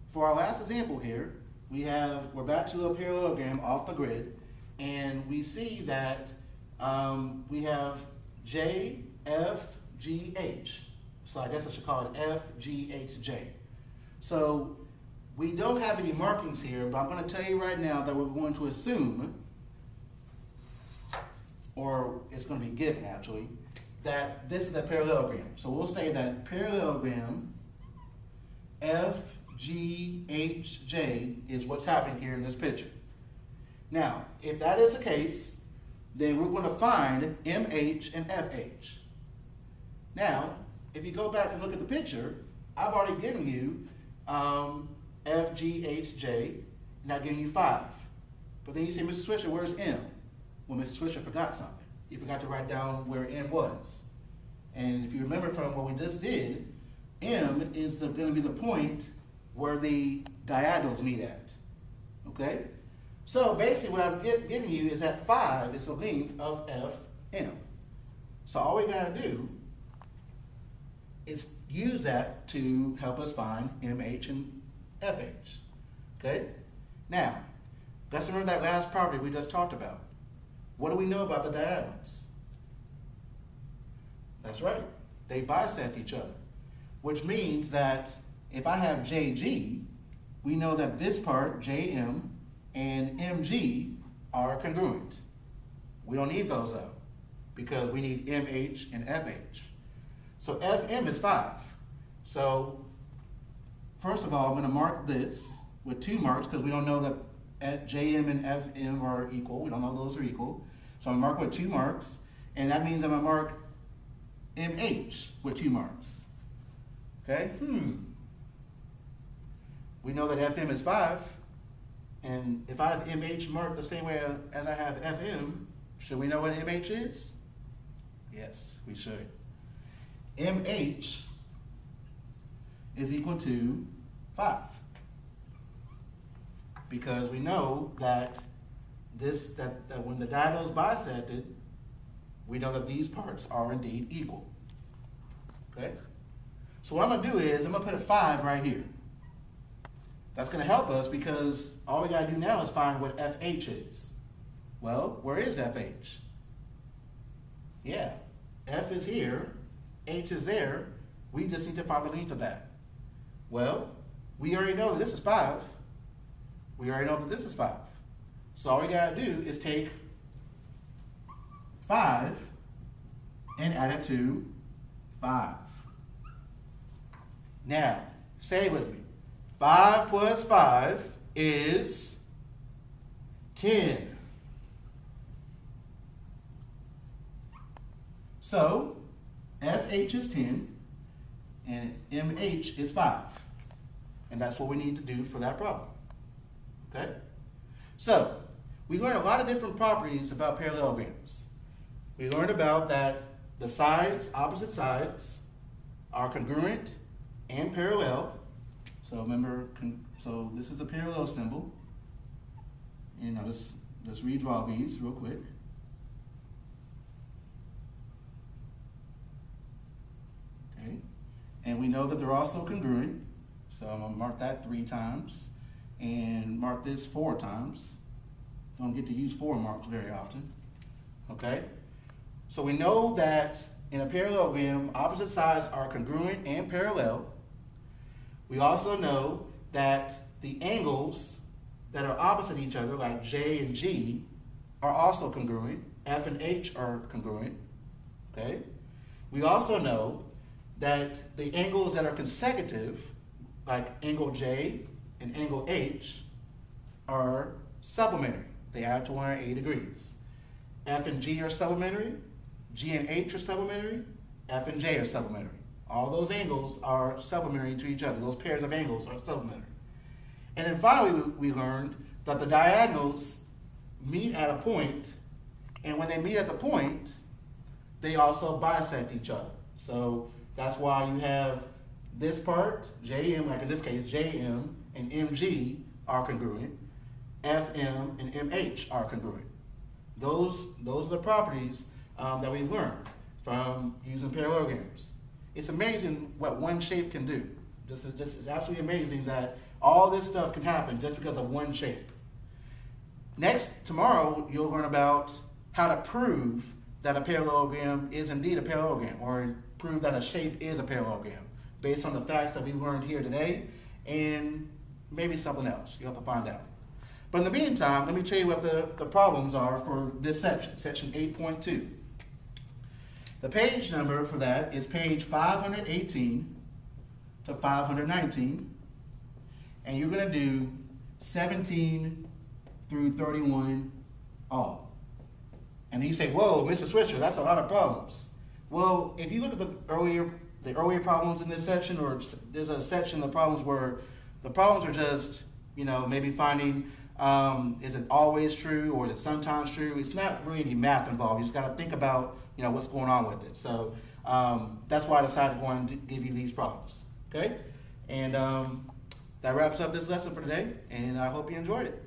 for our last example here, we're back to a parallelogram off the grid, and we see that we have J, F, G, H. So I guess I should call it F, G, H, J. So we don't have any markings here, but I'm going to tell you right now that we're going to assume, or it's going to be given actually, that this is a parallelogram. So we'll say that parallelogram F, G, H, J is what's happening here in this picture. Now, if that is the case, then we're going to find MH and FH. Now, if you go back and look at the picture, I've already given you F, G, H, J, and I've given you 5. But then you say, Mr. Swisher, where's M? Well, Mr. Swisher forgot something. He forgot to write down where M was. And if you remember from what we just did, M is going to be the point where the diagonals meet at. Okay? So basically what I've given you is that 5 is the length of FM. So all we got to do is use that to help us find MH and FH. Okay? Now, let's remember that last property we just talked about. What do we know about the diagonals? That's right. They bisect each other, which means that if I have JG, we know that this part, JM, and MG are congruent. We don't need those though, because we need MH and FH. So FM is 5. So first of all, I'm going to mark this with 2 marks because we don't know that JM and FM are equal. We don't know those are equal. So I'm going to mark with 2 marks, and that means I'm going to mark MH with 2 marks. Okay? We know that FM is 5, and if I have MH marked the same way as I have FM, should we know what MH is? Yes, we should. MH is equal to 5, because we know that that when the diagonals bisected, we know that these parts are indeed equal. Okay? So what I'm going to do is I'm going to put a 5 right here. That's going to help us because all we got to do now is find what FH is. Well, where is FH? Yeah, F is here, H is there. We just need to find the length of that. Well, we already know that this is 5. We already know that this is 5. So all we got to do is take 5 and add it to 5. Now, say it with me. 5 plus 5 is 10. So, FH is 10 and MH is 5. And that's what we need to do for that problem. Okay? So, we learned a lot of different properties about parallelograms. We learned about that the sides, opposite sides, are congruent and parallel. So remember, so this is a parallel symbol. And I'll just redraw these real quick. Okay. And we know that they're also congruent. So I'm going to mark that 3 times and mark this 4 times. Don't get to use 4 marks very often. Okay. So we know that in a parallelogram, opposite sides are congruent and parallel. We also know that the angles that are opposite each other, like J and G, are also congruent. F and H are congruent. Okay? We also know that the angles that are consecutive, like angle J and angle H, are supplementary. They add to 180 degrees. F and G are supplementary. G and H are supplementary. F and J are supplementary. All those angles are supplementary to each other. Those pairs of angles are supplementary. And then finally, we learned that the diagonals meet at a point, and when they meet at the point, they also bisect each other. So that's why you have this part, JM, like in this case, JM and MG are congruent. FM and MH are congruent. Those are the properties that we've learned from using parallelograms. It's amazing what one shape can do. It's absolutely amazing that all this stuff can happen just because of one shape. Next, tomorrow, you'll learn about how to prove that a parallelogram is indeed a parallelogram, or prove that a shape is a parallelogram, based on the facts that we learned here today, and maybe something else. You'll have to find out. But in the meantime, let me tell you what the problems are for this section, section 8.2. The page number for that is page 518 to 519, and you're going to do 17 through 31 all. And then you say, whoa, Mr. Switcher, that's a lot of problems. Well, if you look at the earlier problems in this section, or there's a section of the problems where the problems are just, maybe finding, is it always true or is it sometimes true? It's not really any math involved. You just got to think about, what's going on with it. So that's why I decided to go and give you these problems. Okay? And that wraps up this lesson for today, and I hope you enjoyed it.